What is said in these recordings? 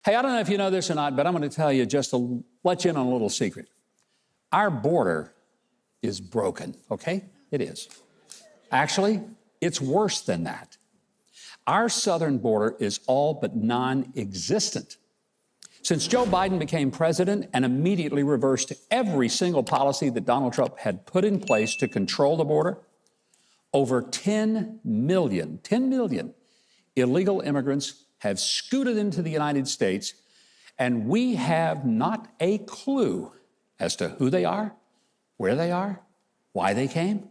Hey, I don't know if you know this or not, but I'm going to tell you just to let you in on a little secret. Our border is broken, okay? It is. Actually, it's worse than that. Our southern border is all but non-existent. Since Joe Biden became president and immediately reversed every single policy that Donald Trump had put in place to control the border, over 10 million illegal immigrants have scooted into the United States, and we have not a clue as to who they are, where they are, why they came,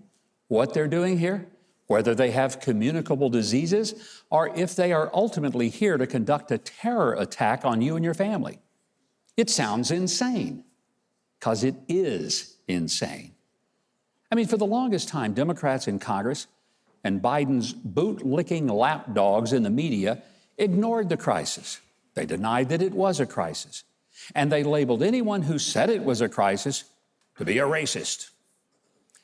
what they're doing here, whether they have communicable diseases, or if they are ultimately here to conduct a terror attack on you and your family. It sounds insane, because it is insane. I mean, for the longest time, Democrats in Congress and Biden's boot-licking lapdogs in the media ignored the crisis. They denied that it was a crisis. And they labeled anyone who said it was a crisis to be a racist.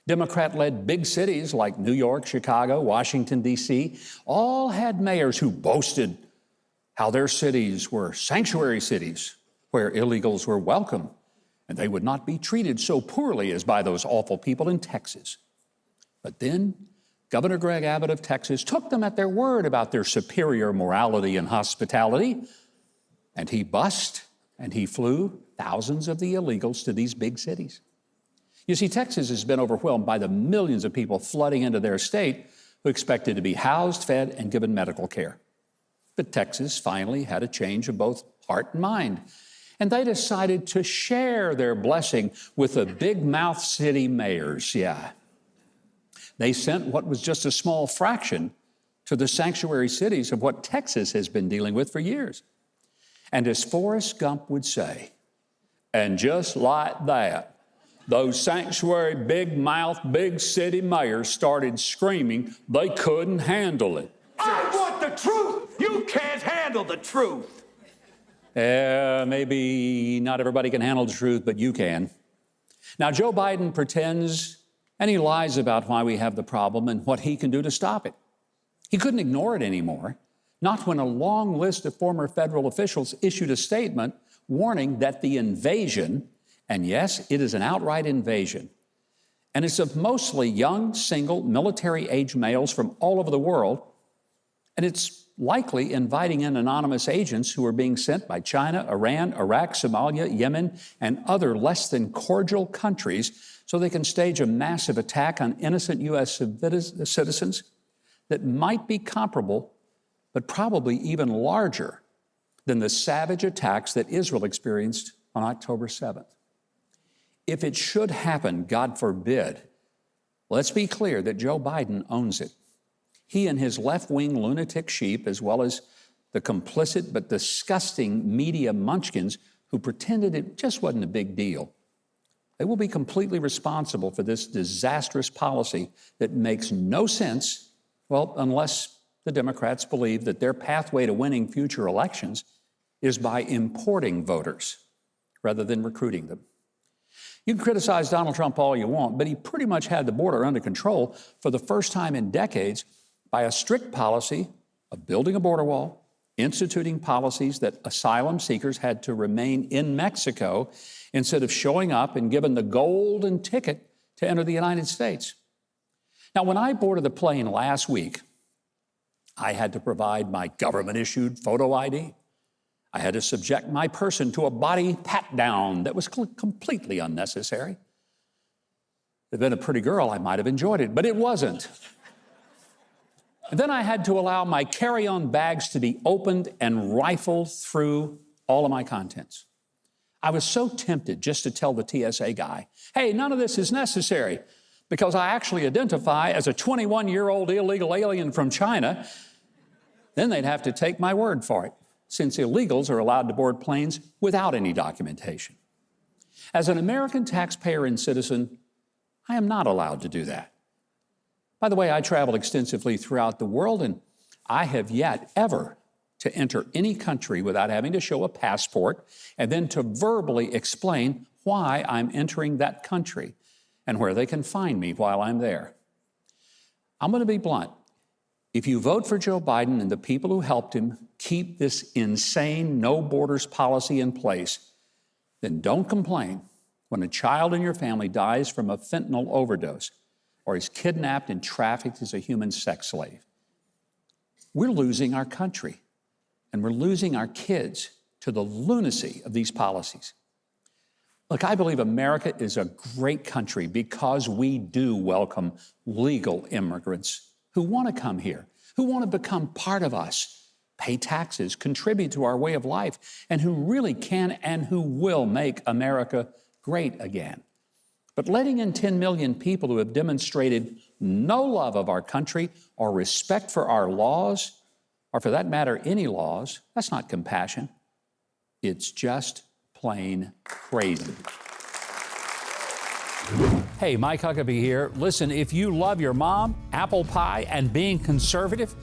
Democrat-led big cities like New York, Chicago, Washington, D.C., all had mayors who boasted how their cities were sanctuary cities where illegals were welcome and they would not be treated so poorly as by those awful people in Texas. But then Governor Greg Abbott of Texas took them at their word about their superior morality and hospitality, and he bussed and he flew thousands of the illegals to these big cities. You see, Texas has been overwhelmed by the millions of people flooding into their state who expected to be housed, fed, and given medical care. But Texas finally had a change of both heart and mind, and they decided to share their blessing with the big-mouth city mayors, They sent what was just a small fraction to the sanctuary cities of what Texas has been dealing with for years. And as Forrest Gump would say, and just like that, those sanctuary, big-mouth, big city mayors started screaming they couldn't handle it. I want the truth! You can't handle the truth! Maybe not everybody can handle the truth, but you can. Now, Joe Biden pretends and he lies about why we have the problem and what he can do to stop it. He couldn't ignore it anymore, not when a long list of former federal officials issued a statement warning that the invasion, and yes, it is an outright invasion, and it's of mostly young, single, military-age males from all over the world, and it's likely inviting in anonymous agents who are being sent by China, Iran, Iraq, Somalia, Yemen, and other less than cordial countries so they can stage a massive attack on innocent U.S. citizens that might be comparable, but probably even larger than the savage attacks that Israel experienced on October 7th. If it should happen, God forbid, let's be clear that Joe Biden owns it. He and his left-wing lunatic sheep, as well as the complicit but disgusting media munchkins who pretended it just wasn't a big deal, they will be completely responsible for this disastrous policy that makes no sense, well, unless the Democrats believe that their pathway to winning future elections is by importing voters rather than recruiting them. You can criticize Donald Trump all you want, but he pretty much had the border under control for the first time in decades by a strict policy of building a border wall, instituting policies that asylum seekers had to remain in Mexico instead of showing up and given the golden ticket to enter the United States. Now, when I boarded the plane last week, I had to provide my government-issued photo ID. I had to subject my person to a body pat-down that was completely unnecessary. If it had been a pretty girl, I might have enjoyed it, but it wasn't. And then I had to allow my carry-on bags to be opened and rifled through all of my contents. I was so tempted just to tell the TSA guy, hey, none of this is necessary because I actually identify as a 21-year-old illegal alien from China. Then they'd have to take my word for it, since illegals are allowed to board planes without any documentation. As an American taxpayer and citizen, I am not allowed to do that. By the way, I travel extensively throughout the world, and I have yet ever to enter any country without having to show a passport and then to verbally explain why I'm entering that country and where they can find me while I'm there. I'm going to be blunt. If you vote for Joe Biden and the people who helped him keep this insane no borders policy in place, then don't complain when a child in your family dies from a fentanyl overdose or is kidnapped and trafficked as a human sex slave. We're losing our country, and we're losing our kids to the lunacy of these policies. Look, I believe America is a great country because we do welcome legal immigrants who want to come here, who want to become part of us, pay taxes, contribute to our way of life, and who really can and who will make America great again. But letting in 10 million people who have demonstrated no love of our country or respect for our laws, or for that matter, any laws, that's not compassion. It's just plain crazy. Hey, Mike Huckabee here. Listen, if you love your mom, apple pie, and being conservative,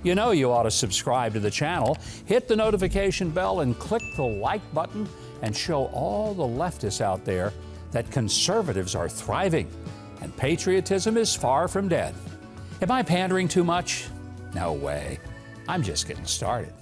you know you ought to subscribe to the channel, hit the notification bell, and click the like button, and show all the leftists out there that conservatives are thriving and patriotism is far from dead. Am I pandering too much? No way. I'm just getting started.